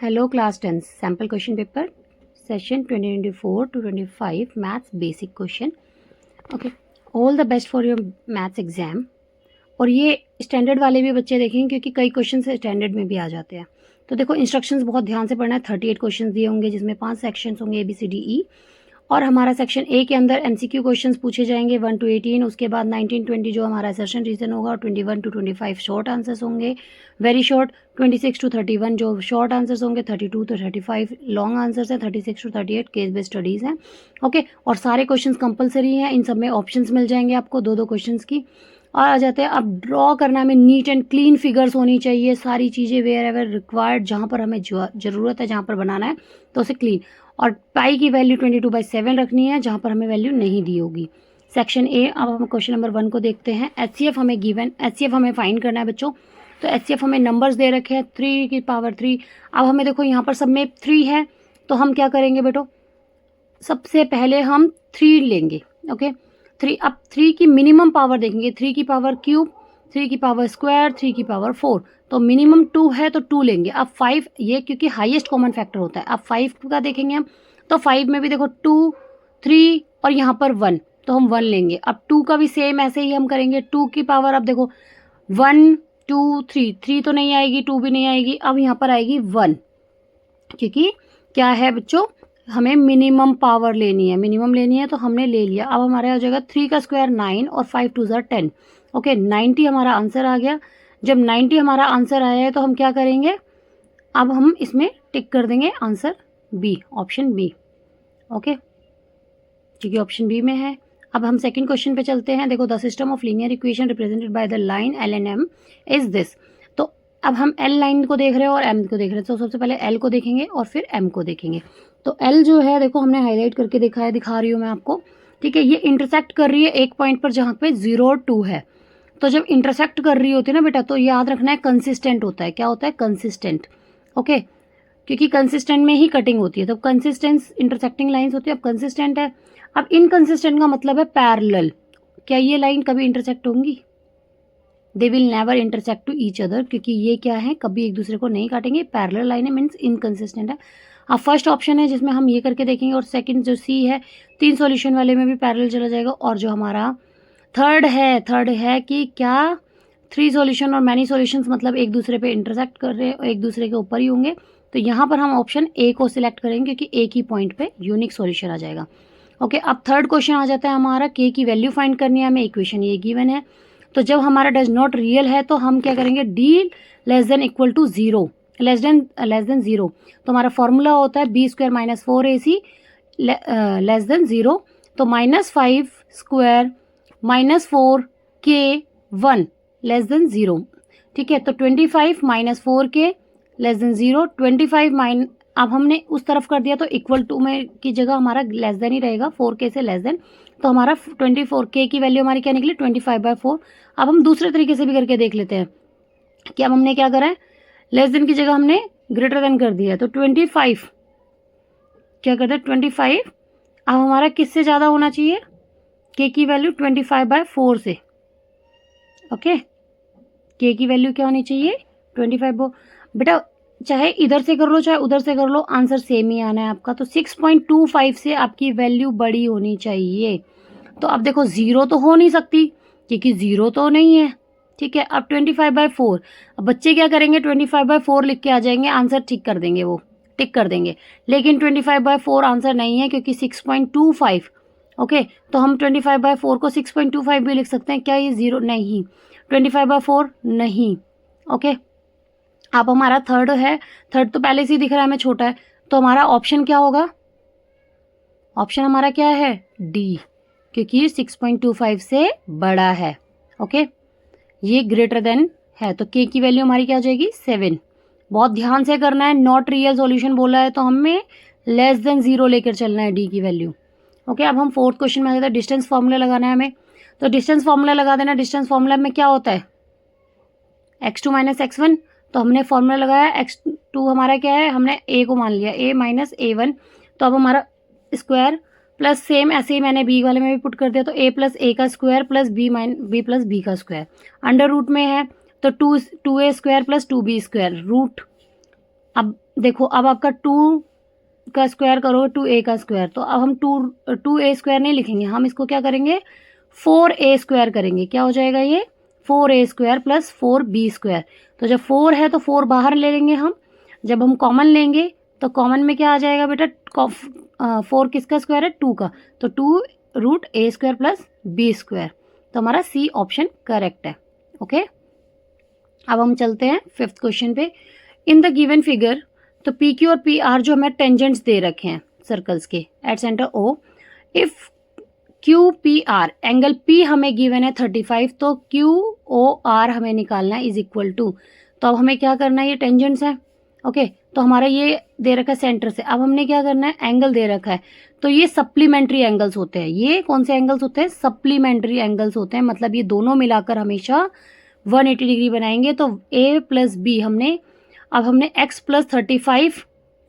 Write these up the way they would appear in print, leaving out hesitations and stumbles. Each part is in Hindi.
Hello class 10 sample question paper session 2024 to 25 maths basic question. Okay, all the best for your maths exam. और ये स्टैंडर्ड वाले भी बच्चे देखेंगे क्योंकि कई क्वेश्चन स्टैंडर्ड में भी आ जाते हैं. तो देखो इंस्ट्रक्शंस बहुत ध्यान से पढ़ना है. 38 क्वेश्चन दिए होंगे जिसमें 5 सेक्शंस होंगे ABCDE. और हमारा सेक्शन ए के अंदर MCQ क्वेश्चंस पूछे जाएंगे 1 to 18. उसके बाद 19-20 जो हमारा असर्शन रीजन होगा और 21 to 25 शॉर्ट आंसर्स होंगे, वेरी शॉर्ट. 26 to 31 जो शॉर्ट आंसर्स होंगे, 32 to 35 लॉन्ग आंसर्स हैं, 36 to 38 केस बेस्ड स्टडीज़ हैं. ओके, और सारे क्वेश्चंस कंपलसरी हैं. इन सब में ऑप्शंस मिल जाएंगे आपको दो क्वेश्चंस की. और आ जाते हैं अब ड्रॉ करना हमें नीट एंड क्लीन फिगर्स होनी चाहिए. सारी चीज़ें वेयर एवर रिक्वायर्ड, जहाँ पर हमें ज़रूरत है, जहाँ पर बनाना है तो उसे क्लीन. और पाई की वैल्यू 22/7 रखनी है जहाँ पर हमें वैल्यू नहीं दी होगी. Section A. अब हम क्वेश्चन नंबर 1 को देखते हैं. HCF हमें गिवन, HCF हमें फाइंड करना है बच्चों. तो HCF हमें नंबर्स दे रखे हैं 3 की पावर 3. अब हमें देखो यहाँ पर सब में 3 है तो हम क्या करेंगे बेटो, सबसे पहले हम 3 लेंगे. ओके, 3. अब 3 की मिनिमम पावर देखेंगे. 3 की पावर क्यूब, 3 की पावर स्क्वायर, 3 की पावर 4. तो मिनिमम 2 है तो 2 लेंगे. अब 5 ये क्योंकि हाईएस्ट कॉमन फैक्टर होता है. अब 5 का देखेंगे हम तो 5 में भी देखो 2, 3 और यहाँ पर 1 तो हम 1 लेंगे. अब 2 का भी सेम ऐसे ही हम करेंगे. 2 की पावर अब देखो 1, 2, 3 तो नहीं आएगी, 2 भी नहीं आएगी. अब यहाँ पर आएगी 1 क्योंकि क्या है बच्चों, हमें मिनिमम पावर लेनी है. मिनिमम लेनी है तो हमने ले लिया. अब हमारे हो जाएगा 3 का स्क्वायर 9 और 5 2 10. ओके, 90 हमारा आंसर आ गया. जब 90 हमारा आंसर आया है तो हम क्या करेंगे, अब हम इसमें टिक कर देंगे answer B, option B. Okay, क्योंकि ऑप्शन बी में है. अब हम सेकंड क्वेश्चन पे चलते हैं. देखो, the system of linear equation represented by the line L and M is this. तो अब हम L लाइन को देख रहे हैं और M को देख रहे हैं. तो सबसे पहले L को देखेंगे और फिर M को देखेंगे. तो L जो है देखो हमने हाईलाइट करके दिखा है, दिखा रही हूँ मैं आपको. ठीक है, ये इंटरसेक्ट कर रही है एक पॉइंट पर जहाँ पे 0 और 2 है. तो जब इंटरसेक्ट कर रही होती है ना बेटा, तो याद रखना है कंसिस्टेंट होता है. क्या होता है? कंसिस्टेंट. ओके, क्योंकि कंसिस्टेंट में ही कटिंग होती है. तो कंसिस्टेंस इंटरसेक्टिंग लाइंस होती है. अब कंसिस्टेंट है. अब इनकंसिस्टेंट का मतलब है पैरेलल. क्या ये लाइन कभी इंटरसेक्ट होंगी? They will never intersect to each other, क्योंकि ये क्या है, कभी एक दूसरे को नहीं काटेंगे. पैरेलल लाइन है मीन्स इनकंसिस्टेंट है. अब फर्स्ट ऑप्शन है जिसमें हम ये करके देखेंगे. और सेकंड जो सी है, 3 सॉल्यूशन वाले में भी पैरेलल चला जाएगा. और जो हमारा थर्ड है कि क्या 3 सॉल्यूशन और मैनी सॉल्यूशंस मतलब एक दूसरे पे इंटरसेक्ट कर रहे हैं, एक दूसरे के ऊपर ही होंगे. तो यहाँ पर हम ऑप्शन ए को सिलेक्ट करेंगे क्योंकि एक ही पॉइंट पे यूनिक सॉल्यूशन आ जाएगा. ओके, अब थर्ड क्वेश्चन आ जाता है हमारा, के की वैल्यू फाइंड करनी है हमें. इक्वेशन ये गिवन है. तो जब हमारा डज नॉट रियल है तो हम क्या करेंगे, D less than equal to 0, less than 0. तो हमारा फॉर्मूला होता है b² - 4ac लेस देन 0. तो -5 स्क्वायर -4k1 लेस देन 0. ठीक है, तो 25 - 4k लेस देन 0. 25 अब हमने उस तरफ कर दिया तो इक्वल टू में की जगह हमारा लेस देन ही रहेगा, 4k से लेस देन. तो हमारा 24k की वैल्यू हमारी क्या निकली, 25/4. अब हम दूसरे तरीके से भी करके देख लेते हैं कि अब हमने क्या करा है, लेस देन की जगह हमने ग्रेटर देन कर दिया. तो 25 क्या करते हैं, 25. अब हमारा किससे ज़्यादा होना चाहिए, k की वैल्यू 25/4 से. ओके, k की वैल्यू क्या होनी चाहिए, 25. बेटा चाहे इधर से कर लो चाहे उधर से कर लो, आंसर सेम ही आना है आपका. तो 6.25 से आपकी वैल्यू बड़ी होनी चाहिए. तो अब देखो 0 तो हो नहीं सकती क्योंकि 0 तो नहीं है. ठीक है, अब 25/4. अब बच्चे क्या करेंगे, 25/4 लिख के आ जाएंगे, आंसर ठीक कर देंगे, वो टिक कर देंगे. लेकिन 25/4 आंसर नहीं है क्योंकि 6.25. ओके, तो हम 25/4 को 6.25 भी लिख सकते हैं. क्या ये 0 नहीं, 25/4 नहीं. ओके, अब हमारा थर्ड है. थर्ड तो पहले से ही दिख रहा है हमें छोटा है. तो हमारा ऑप्शन क्या होगा, ऑप्शन हमारा क्या है, डी, क्योंकि ये 6.25 से बड़ा है. ओके, ये ग्रेटर देन है. तो के की वैल्यू हमारी क्या हो जाएगी, 7. बहुत ध्यान से करना है, नॉट रियल सॉल्यूशन बोला है तो हमें लेस देन 0 लेकर चलना है डी की वैल्यू. ओके, अब हम फोर्थ क्वेश्चन में आ जाता है. डिस्टेंस फॉर्मूला लगाना है हमें. तो डिस्टेंस फॉर्मूला लगा देना. डिस्टेंस फॉर्मूला में क्या होता है, x2 - x1. तो हमने फॉर्मूला लगाया, x2 हमारा क्या है, हमने a को मान लिया, a - a1. तो अब हमारा स्क्वायर प्लस सेम ऐसे ही मैंने b वाले में भी पुट कर दिया. तो a + a का स्क्वायर प्लस b + b का स्क्वायर अंडर रूट में है. तो 2a² + 2b² रूट अब देखो, अब आपका 2 का स्क्वायर करो 2a का स्क्वायर, तो अब हम 2a स्क्वायर नहीं लिखेंगे, हम इसको क्या करेंगे 4a स्क्वायर करेंगे। क्या हो जाएगा ये 4a square plus 4b square. तो जब 4 है तो 4 बाहर ले लेंगे हम, जब हम कॉमन लेंगे तो कॉमन में क्या आ जाएगा बेटा, 4 किसका स्क्वायर है 2 का, तो 2√a square plus b square. तो हमारा सी ऑप्शन करेक्ट है। ओके, अब हम चलते हैं 5th क्वेश्चन पे। इन द गिवन फिगर, तो पी क्यू और पी आर जो हमें टेंजेंट्स दे रखे हैं सर्कल्स के at centre O, if Q P R, angle P हमें गिवन है 35, तो क्यू ओ आर हमें निकालना है इज इक्वल टू, तो अब हमें क्या करना है, ये टेंजेंट्स है। ओके, तो हमारा ये दे रखा है सेंटर से, अब हमने क्या करना है एंगल दे रखा है, तो ये सप्लीमेंट्री एंगल्स होते हैं। ये कौन से एंगल्स होते हैं, सप्लीमेंट्री एंगल्स होते हैं, मतलब ये दोनों मिलाकर हमेशा 180 डिग्री बनाएंगे। तो a प्लस बी हमने, अब हमने x प्लस 35,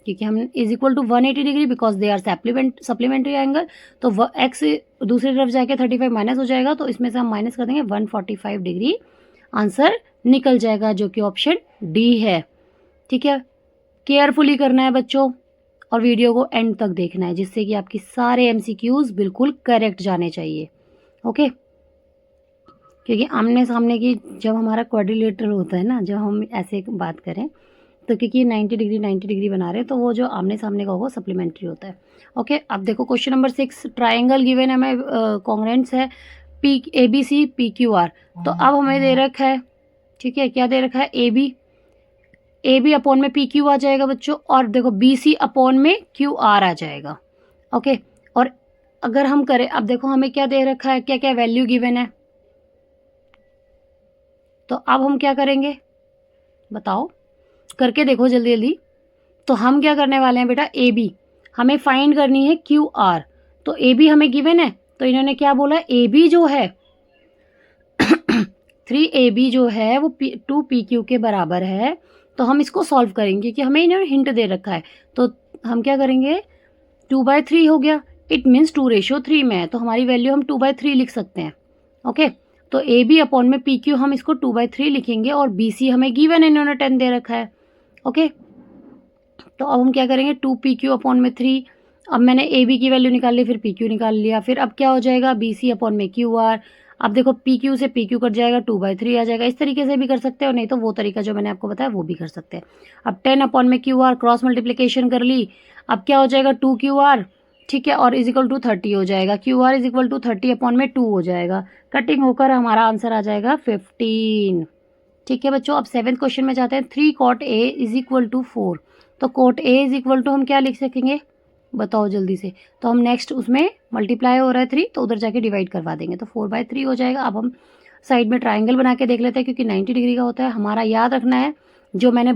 क्योंकि हम is equal to 180 degree because they are supplementary angle, तो x दूसरी तरफ जाके 35 माइनस हो जाएगा, तो इसमें से हम माइनस कर देंगे 145 डिग्री, आंसर निकल जाएगा जो कि ऑप्शन डी है। ठीक है, केयरफुली करना है बच्चों और वीडियो को एंड तक देखना है, जिससे कि आपकी सारे MCQs बिल्कुल करेक्ट जाने चाहिए। ओके, क्योंकि आमने सामने की जब हमारा क्वाड्रिलेटरल होता है ना, जब हम ऐसे बात करें तो क्योंकि 90 डिग्री बना रहे हैं, तो वो जो आमने सामने का होगा सप्लीमेंट्री होता है। ओके, अब देखो क्वेश्चन नंबर 6, ट्राइंगल गिवन है हमें, कॉन्ग्रेंट्स है पी ABC PQR, तो अब हमें दे रखा है, ठीक है, क्या दे रखा है AB अपॉन में PQ आ जाएगा बच्चों, और देखो BC अपॉन में QR आ जाएगा। ओके, और अगर हम करें, अब देखो हमें क्या दे रखा है, क्या क्या वैल्यू गिवन है, तो अब हम क्या करेंगे बताओ, करके देखो जल्दी जल्दी। तो हम क्या करने वाले हैं बेटा, ए बी हमें फाइंड करनी है क्यू आर, तो ए बी हमें गिवन है, तो इन्होंने क्या बोला, ए बी जो है 3AB जो है वो 2PQ के बराबर है, तो हम इसको सॉल्व करेंगे कि हमें इन्होंने हिंट दे रखा है, तो हम क्या करेंगे 2/3 हो गया, इट मीन्स 2:3 में है, तो हमारी वैल्यू हम 2/3 लिख सकते हैं। ओके, तो ए बी अपॉन में PQ हम इसको 2/3 लिखेंगे, और BC हमें गिवन है, इन्होंने 10 दे रखा है। ओके, तो अब हम क्या करेंगे 2PQ अपॉन में 3, अब मैंने AB की वैल्यू निकाल ली, फिर PQ निकाल लिया, फिर अब क्या हो जाएगा BC अपॉन में QR, अब देखो PQ से PQ कट जाएगा, 2/3 आ जाएगा। इस तरीके से भी कर सकते हो, नहीं तो वो तरीका जो मैंने आपको बताया वो भी कर सकते हैं। अब 10 अपॉन में QR, क्रॉस मल्टीप्लीकेशन कर ली, अब क्या हो जाएगा 2QR, ठीक है, और इज इक्वल टू 30 हो जाएगा, QR is equal to 30 upon में 2 हो जाएगा, कटिंग होकर हमारा आंसर आ जाएगा 15। ठीक है बच्चों, अब 7th क्वेश्चन में जाते हैं। 3 cot A is equal to 4, तो cot A is equal to हम क्या लिख सकेंगे बताओ जल्दी से, तो हम नेक्स्ट उसमें मल्टीप्लाई हो रहा है 3, तो उधर जाके डिवाइड करवा देंगे, तो 4/3 हो जाएगा। अब हम साइड में ट्राइंगल बना के देख लेते हैं, क्योंकि 90 डिग्री का होता है। हमारा याद रखना है, जो मैंने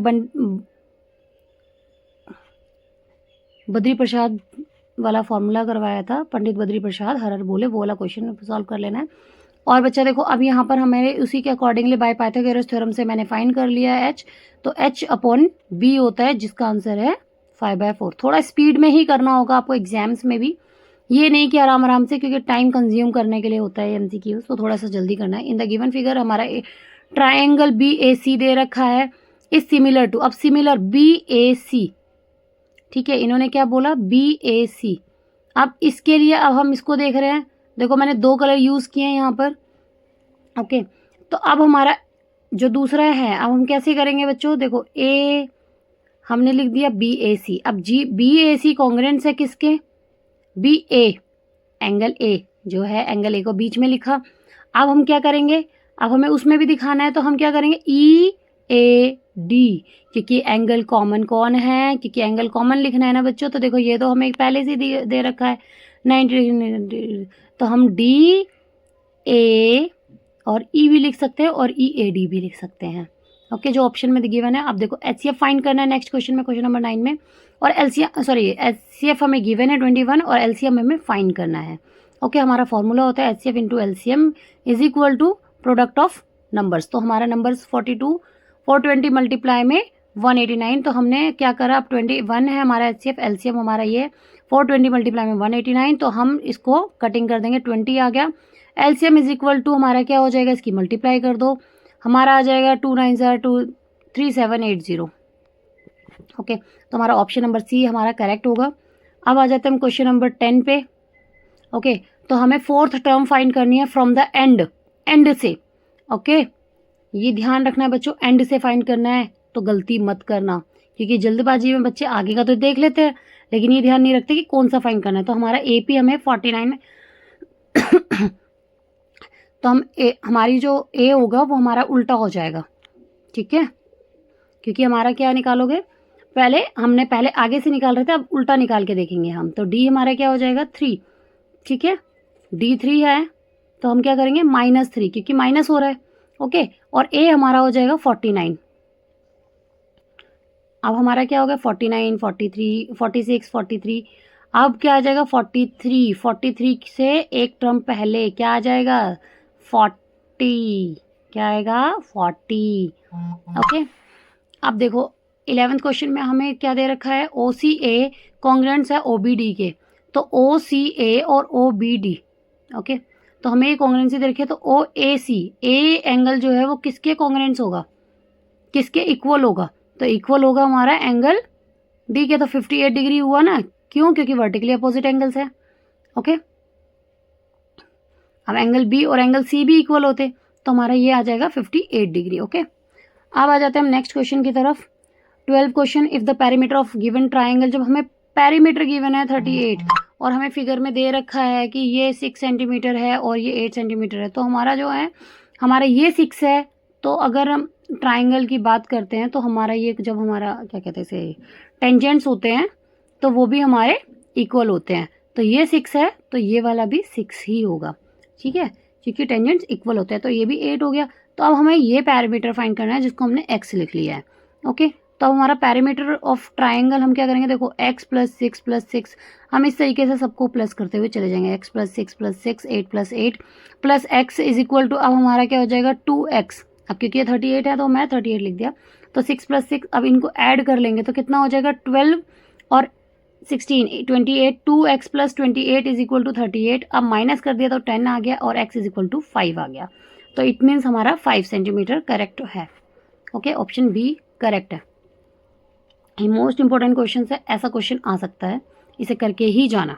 बद्री प्रसाद वाला फॉर्मूला करवाया था, पंडित बद्री प्रसाद हर हर बोले, वो वाला क्वेश्चन सॉल्व कर लेना है। और बच्चा देखो, अब यहाँ पर हमें उसी के अकॉर्डिंगली बाय पाइथागोरस थ्योरम से मैंने फाइंड कर लिया है h, तो h अपॉन b होता है, जिसका आंसर है 5/4। थोड़ा स्पीड में ही करना होगा आपको एग्जाम्स में भी, ये नहीं कि आराम आराम से, क्योंकि टाइम कंज्यूम करने के लिए होता है MCQ, तो थोड़ा सा जल्दी करना है। इन द गिवन फिगर हमारा ट्राइंगल BAC दे रखा है, इज सिमिलर टू, अब सिमिलर BAC, ठीक है, इन्होंने क्या बोला BAC। अब इसके लिए अब हम इसको देख रहे हैं, देखो मैंने 2 कलर यूज़ किए हैं यहाँ पर। ओके, तो अब हमारा जो दूसरा है, अब हम कैसे करेंगे बच्चों, देखो A हमने लिख दिया BAC, अब BAC कॉन्ग्रेंट्स है किसके, BA, एंगल A जो है, एंगल A को बीच में लिखा। अब हम क्या करेंगे, अब हमें उसमें भी दिखाना है, तो हम क्या करेंगे EAD, क्योंकि एंगल कॉमन कौन है, क्योंकि एंगल कॉमन लिखना है ना बच्चों। तो देखो ये तो हमें पहले से दे रखा है 90, तो हम DA और E भी लिख सकते हैं और EAD भी लिख सकते हैं। ओके, जो ऑप्शन में गिवन है। अब देखो HCF फाइंड करना है नेक्स्ट क्वेश्चन में, क्वेश्चन नंबर 9 में, और HCF हमें गिवन है 21, और LCM हमें फाइंड करना है। ओके, हमारा फॉर्मूला होता है HCF into LCM is equal to product of numbers. तो हमारा नंबर्स 42, 420 मल्टीप्लाई में 189, तो हमने क्या करा, अब 21 है हमारा HCF, LCM हमारा ये 420 मल्टीप्लाई में 189, तो हम इसको कटिंग कर देंगे, 20 आ गया। LCM इज इक्वल टू हमारा क्या हो जाएगा, इसकी मल्टीप्लाई कर दो, हमारा आ जाएगा 2 9 2 3780। ओके, तो हमारा ऑप्शन नंबर सी हमारा करेक्ट होगा। अब आ जाते हैं हम क्वेश्चन नंबर 10 पे। ओके, तो हमें फोर्थ टर्म फाइंड करनी है फ्रॉम द एंड, एंड से। ओके, ये ध्यान रखना है बच्चों, एंड से फाइंड करना है, तो गलती मत करना, क्योंकि जल्दबाजी में बच्चे आगे का तो देख लेते हैं लेकिन ये ध्यान नहीं रखते कि कौन सा फाइंड करना है। तो हमारा एपी हमें 49 तो हम हमारी जो ए होगा वो हमारा उल्टा हो जाएगा, ठीक है, क्योंकि हमारा क्या निकालोगे, हमने पहले आगे से निकाल रहे थे, अब उल्टा निकाल के देखेंगे हम। तो डी हमारा क्या हो जाएगा 3, ठीक है, डी 3 है, तो हम क्या करेंगे -3, क्योंकि माइनस हो रहा है। ओके, और ए हमारा हो जाएगा 49। अब हमारा क्या होगा 49, 43, 46, 43। अब क्या आ जाएगा 43, 43 से एक टर्म पहले क्या आ जाएगा 40, क्या आएगा 40। ओके, अब देखो 11th क्वेश्चन में हमें क्या दे रखा है, OCA कॉन्ग्रेंट्स है OBD के, तो OCA और OBD। ओके, तो हमें ये कॉन्ग्रेंसी दे रखी है, तो OAC ए एंगल जो है वो किसके कॉन्ग्रेंट्स होगा, किसके इक्वल होगा, तो इक्वल होगा हमारा एंगल डी के। तो 58 डिग्री हुआ ना, क्यों, क्योंकि वर्टिकली अपोजिट एंगल्स है। ओके, अब एंगल बी और एंगल सी भी इक्वल होते, तो हमारा ये आ जाएगा 58 डिग्री। ओके, अब आ जाते हैं हम नेक्स्ट क्वेश्चन की तरफ। 12 question, if the perimeter of given triangle, जब हमें पेरीमीटर गिवन है 38 और हमें फिगर में दे रखा है कि ये 6 सेंटीमीटर है और ये 8 सेंटीमीटर है, तो हमारा जो है, हमारा ये 6 है, तो अगर हम ट्राइंगल की बात करते हैं तो हमारा ये, जब हमारा क्या कहते हैं इसे, टेंजेंट्स होते हैं तो वो भी हमारे इक्वल होते हैं, तो ये 6 है तो ये वाला भी 6 ही होगा, ठीक है, क्योंकि टेंजेंट्स इक्वल होते हैं। तो ये भी 8 हो गया। तो अब हमें ये पैरामीटर फाइंड करना है जिसको हमने x लिख लिया है। ओके, तो अब हमारा पैरामीटर ऑफ ट्राइंगल हम क्या करेंगे, देखो x + 6 + 6, हम इस तरीके से सबको प्लस करते हुए चले जाएंगे, x + 6 + 6 8 + 8 plus x is equal to, अब हमारा क्या हो जाएगा 2x। अब क्योंकि ये 38 है तो मैं 38 लिख दिया, तो 6 + 6, अब इनको ऐड कर लेंगे तो कितना हो जाएगा 12 और 16 28, 2x + 28 इज इक्वल टू 38। अब माइनस कर दिया तो 10 आ गया और x इज इक्वल टू 5 आ गया, तो इट मीन्स हमारा 5 सेंटीमीटर करेक्ट है। ओके, ऑप्शन बी करेक्ट है। ये मोस्ट इंपॉर्टेंट क्वेश्चन है, ऐसा क्वेश्चन आ सकता है, इसे करके ही जाना।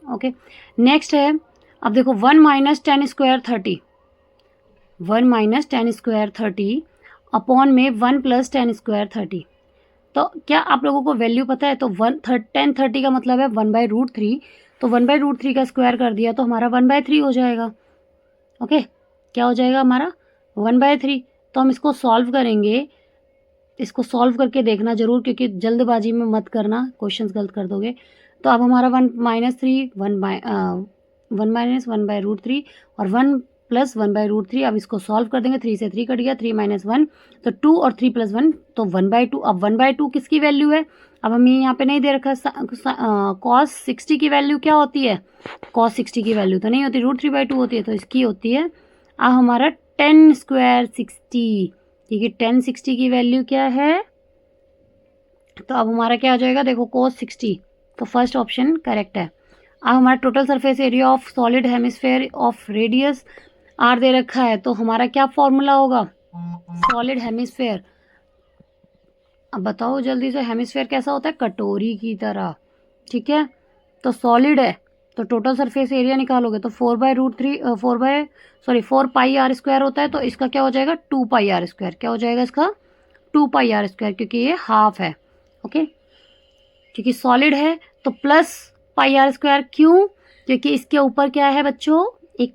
ओके, नेक्स्ट है, अब देखो 1 - 10 स्क्वायर 30, 1 - 10 स्क्वायर 30 अपॉन में 1 + 10 स्क्वायर 30। तो क्या आप लोगों को वैल्यू पता है, तो 10 30 का मतलब है 1/√3, तो 1/√3 का स्क्वायर कर दिया तो हमारा 1/3 हो जाएगा। ओके, क्या हो जाएगा हमारा 1/3। तो हम इसको सॉल्व करेंगे, इसको सॉल्व करके देखना जरूर, क्योंकि जल्दबाजी में मत करना, क्वेश्चंस गलत कर दोगे। तो अब हमारा 1 - 3 1 - 1/√3 और 1 + 1/√3। अब इसको सॉल्व कर देंगे, 3 से 3 कट गया, 3 - 1 तो 2 और 3 + 1 तो 1/2। अब 1/2 किसकी वैल्यू है, अब हमें यहाँ पे नहीं दे रखा, cos 60 की वैल्यू क्या होती है, cos 60 की वैल्यू तो नहीं होती, √3/2 होती है, तो इसकी होती है अब हमारा 10 स्क्वायर 60, ठीक है, 10 60 की वैल्यू क्या है, तो अब हमारा क्या हो जाएगा, देखो cos 60, तो फर्स्ट ऑप्शन करेक्ट है। अब हमारा total surface area of solid hemisphere of radius r दे रखा है, तो हमारा क्या फॉर्मूला होगा, सॉलिड हेमिस्फेयर। अब बताओ जल्दी से, हेमिस्फेयर कैसा होता है, कटोरी की तरह, ठीक है, तो सॉलिड है तो टोटल सरफेस एरिया निकालोगे तो 4 पाई r स्क्वायर होता है, तो इसका क्या हो जाएगा 2 पाई r स्क्वायर, क्या हो जाएगा इसका 2 पाई r स्क्वायर, क्योंकि ये हाफ है। ओके, क्योंकि सॉलिड है तो प्लस पाई r स्क्वायर, क्यों, क्योंकि इसके ऊपर क्या है बच्चों, एक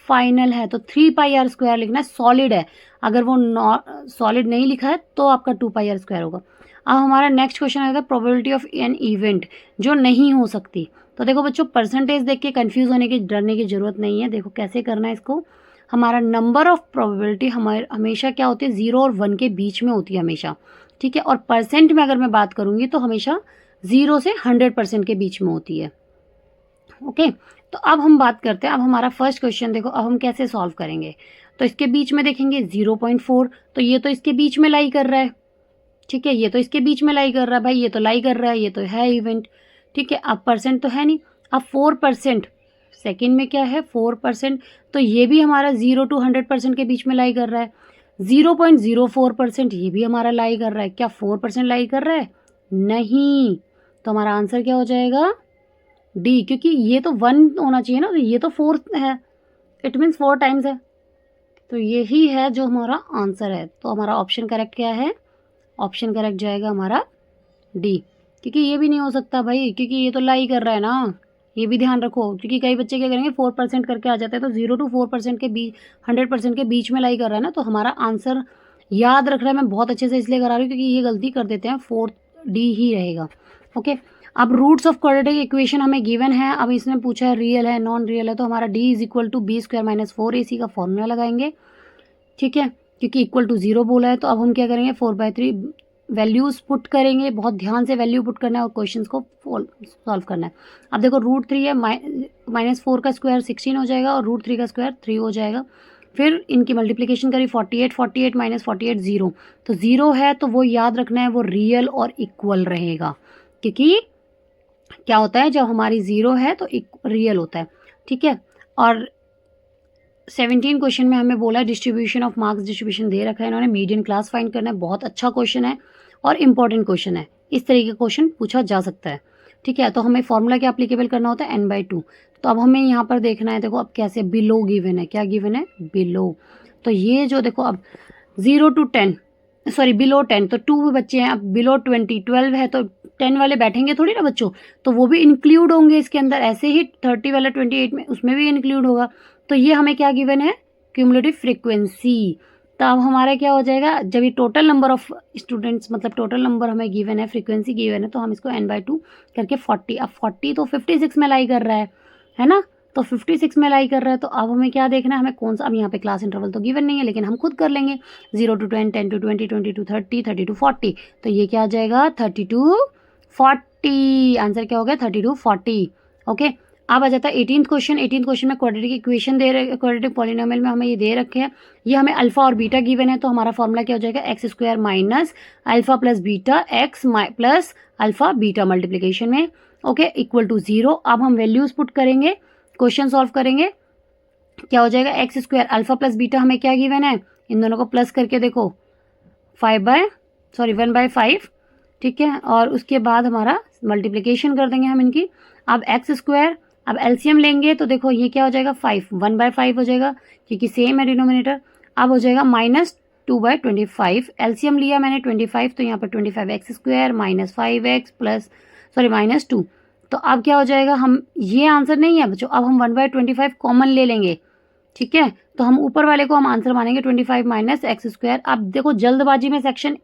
फाइनल है, तो 3 पाई r स्क्वायर लिखना है, सॉलिड है, अगर वो सॉलिड नहीं लिखा है तो आपका 2 पाई r स्क्वायर होगा। अब हमारा नेक्स्ट क्वेश्चन आता है प्रोबेबिलिटी ऑफ एन इवेंट जो नहीं हो सकती। तो देखो बच्चों, परसेंटेज देख के कंफ्यूज होने की, डरने की जरूरत नहीं है। देखो कैसे करना है इसको, हमारा नंबर ऑफ प्रोबेबिलिटी हमेशा क्या होती है, 0 और 1 के बीच में होती है हमेशा, ठीक है, और परसेंट में अगर मैं बात करूंगी तो हमेशा 0 से 100% के बीच में होती है। ओके, तो अब हम बात करते हैं, अब हमारा फर्स्ट क्वेश्चन देखो, अब हम कैसे सॉल्व करेंगे, तो इसके बीच में देखेंगे 0.4, तो ये तो इसके बीच में लाई कर रहा है, ठीक है, ये तो इसके बीच में लाई कर रहा है भाई, ये तो लाई कर रहा है, ये तो है इवेंट, ठीक है। अब परसेंट तो है नहीं, अब 4% सेकेंड में क्या है 4%, तो ये भी हमारा 0 to 100% के बीच में लाई कर रहा है। 0.04% ये भी हमारा लाई कर रहा है, क्या 4% लाई कर रहा है, नहीं, तो हमारा आंसर क्या हो जाएगा? डी, क्योंकि ये तो 1 होना चाहिए ना, तो ये तो 4 है, इट मीन्स 4 टाइम्स है, तो यही है जो हमारा आंसर है। तो हमारा ऑप्शन करेक्ट क्या है? ऑप्शन करेक्ट जाएगा हमारा डी, क्योंकि ये भी नहीं हो सकता भाई, क्योंकि ये तो लाई कर रहा है ना, ये भी ध्यान रखो, क्योंकि कई बच्चे क्या करेंगे 4% करके आ जाते हैं, तो 0 to 4% के बीच, 100% के बीच में लाई कर रहा है ना, तो हमारा आंसर याद रख रहा है, मैं बहुत अच्छे से इसलिए करा रही हूँ क्योंकि ये गलती कर देते हैं, 4 डी ही रहेगा। ओके, अब रूट्स ऑफ क्वाड्रेटिक इक्वेशन हमें गिवन है, अब इसने पूछा है रियल है नॉन रियल है, तो हमारा D is equal to B square minus 4ac का फॉर्मूला लगाएंगे, ठीक है, क्योंकि इक्वल टू 0 बोला है। तो अब हम क्या करेंगे, 4/3 वैल्यूज पुट करेंगे, बहुत ध्यान से वैल्यू पुट करना है और क्वेश्चन को सॉल्व करना है। अब देखो √3 है, -4 का स्क्वायर 16 हो जाएगा और √3 का स्क्वायर 3 हो जाएगा। फिर इनकी मल्टीप्लिकेशन करी 48 48 माइनस 48 0, तो 0 है तो वो याद रखना है वो रियल और इक्वल रहेगा, क्योंकि क्या होता है जब हमारी 0 है तो रियल होता है, ठीक है। और 17 क्वेश्चन में हमें बोला है डिस्ट्रीब्यूशन ऑफ मार्क्स, डिस्ट्रीब्यूशन दे रखा है इन्होंने, मीडियन क्लास फाइंड करना है, बहुत अच्छा क्वेश्चन है और इंपॉर्टेंट क्वेश्चन है, इस तरीके का क्वेश्चन पूछा जा सकता है, ठीक है। तो हमें फॉर्मूला क्या अप्लीकेबल करना होता है, n/2। तो अब हमें यहाँ पर देखना है, देखो अब कैसे, बिलो गिवन है, क्या गिवन है, बिलो, तो ये जो देखो अब 0 to 10, सॉरी बिलो 10, तो 2 बच्चे हैं, अब बिलो 20, 12 है, तो 10 वाले बैठेंगे थोड़ी ना बच्चों, तो वो भी इंक्लूड होंगे इसके अंदर, ऐसे ही 30 वाला 28 में उसमें भी इंक्लूड होगा। तो ये हमें क्या गिवन है, क्यूमुलेटिव फ्रीक्वेंसी। तो अब हमारा क्या हो जाएगा, जब ये टोटल नंबर ऑफ स्टूडेंट्स, मतलब टोटल नंबर हमें गिवन है, फ्रीक्वेंसी गिवन है, तो हम इसको n/2 करके 40, अब 40 तो 56 में लाई कर रहा है ना, तो 56 में लाई कर रहा है, तो अब हमें क्या देखना है, हमें कौन सा, अब यहाँ पे क्लास इंटरवल तो गिवन नहीं है, लेकिन हम खुद कर लेंगे, 0 to 10, 10 to 20, 20 to 30, 30 to 40, तो ये क्या आ जाएगा, 30 to 40, आंसर क्या हो गया, 30 to 40। ओके, अब आ जाता है 18th क्वेश्चन। 18th क्वेश्चन में क्वाड्रेटिक इक्वेशन दे रहे, क्वाड्रेटिक पॉलिनोमियल में हमें ये दे रखे हैं, ये हमें अल्फा और बीटा गिवन है, तो हमारा फॉर्मूला क्या हो जाएगा, x² minus alpha plus beta x plus alpha beta multiplication में, ओके, इक्वल टू 0। अब हम वैल्यूज पुट करेंगे, क्वेश्चन सॉल्व करेंगे, क्या हो जाएगा, x² अल्फा प्लस बीटा हमें क्या गिवन है, इन दोनों को प्लस करके देखो 1/5, ठीक है, और उसके बाद हमारा मल्टीप्लीकेशन कर देंगे हम इनकी। अब x², अब एलसीएम लेंगे तो देखो ये क्या हो जाएगा, 5, 1/5 हो जाएगा, क्योंकि सेम है डिनोमिनेटर। अब हो जाएगा -2/25, एलसीएम लिया मैंने 25, तो यहाँ पर 25x² minus 5x plus, sorry -2, तो अब क्या हो जाएगा, हम ये आंसर नहीं है बच्चों, अब हम 1/25 कॉमन ले लेंगे, ठीक है, तो हम ऊपर वाले को हम आंसर मानेंगे 25 माइनस x²। अब देखो जल्दबाजी में सेक्शन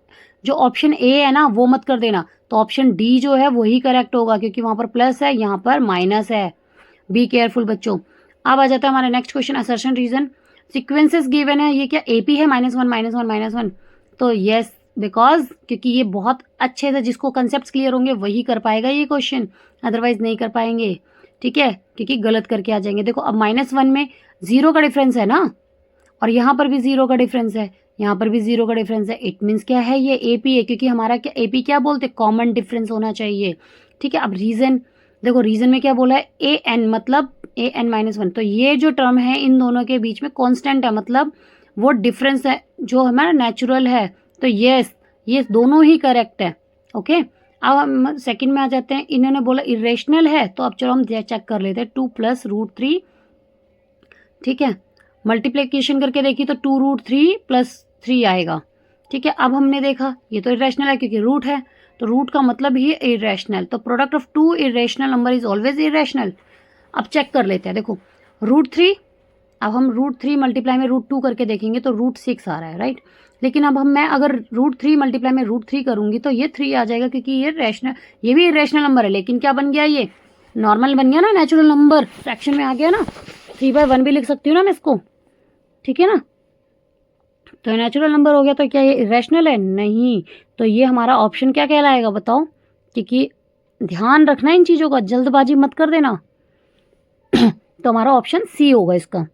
जो ऑप्शन ए है ना वो मत कर देना, तो ऑप्शन डी जो है वही करेक्ट होगा, क्योंकि वहां पर प्लस है, यहाँ पर माइनस है, बी केयरफुल बच्चों। अब आ जाता है हमारा next question, assertion reason. Sequences given है, ये क्या एपी है, -1 -1 -1, तो यस, बिकॉज क्योंकि ये बहुत अच्छे से जिसको कंसेप्ट क्लियर होंगे वही कर पाएगा ये क्वेश्चन, अदरवाइज नहीं कर पाएंगे, ठीक है, क्योंकि गलत करके आ जाएंगे। देखो अब -1 में 0 का डिफरेंस है ना, और यहाँ पर भी 0 का डिफरेंस है, यहाँ पर भी 0 का डिफरेंस है, इट मीन्स क्या है, ये एपी है, क्योंकि हमारा क्या एपी क्या बोलते, कॉमन डिफरेंस होना चाहिए, ठीक है। अब रीजन देखो, रीजन में क्या बोला है, an मतलब an-1, तो ये जो टर्म है इन दोनों के बीच में कांस्टेंट है, मतलब वो डिफरेंस है जो हमारा नेचुरल है, तो यस ये दोनों ही करेक्ट है। ओके, अब हम सेकंड में आ जाते हैं, इन्होंने बोला इरेशनल है, तो अब चलो हम चेक कर लेते हैं, 2 + √3, ठीक है, मल्टीप्लिकेशन करके देखी तो 2√3 + 3 आएगा, ठीक है। अब हमने देखा ये तो इरेशनल है क्योंकि रूट है, तो रूट का मतलब ही इरेशनल, तो product of 2 irrational number is always irrational. अब चेक कर लेते हैं, देखो √3, अब हम √3 मल्टीप्लाई में √2 करके देखेंगे तो √6 आ रहा है, राइट, लेकिन अब मैं अगर √3 मल्टीप्लाई में √3 करूंगी तो ये 3 आ जाएगा, क्योंकि ये रेशनल, ये भी इरेशनल नंबर है, लेकिन क्या बन गया, ये नॉर्मल बन गया ना, नेचुरल नंबर फ्रैक्शन में आ गया ना, 3/1 भी लिख सकती हूँ ना मैं इसको, ठीक है ना, तो नेचुरल नंबर हो गया, तो क्या ये इरेशनल है, नहीं, तो ये हमारा ऑप्शन क्या कहलाएगा बताओ, क्योंकि ध्यान रखना इन चीज़ों का, जल्दबाजी मत कर देना तो हमारा ऑप्शन सी होगा इसका,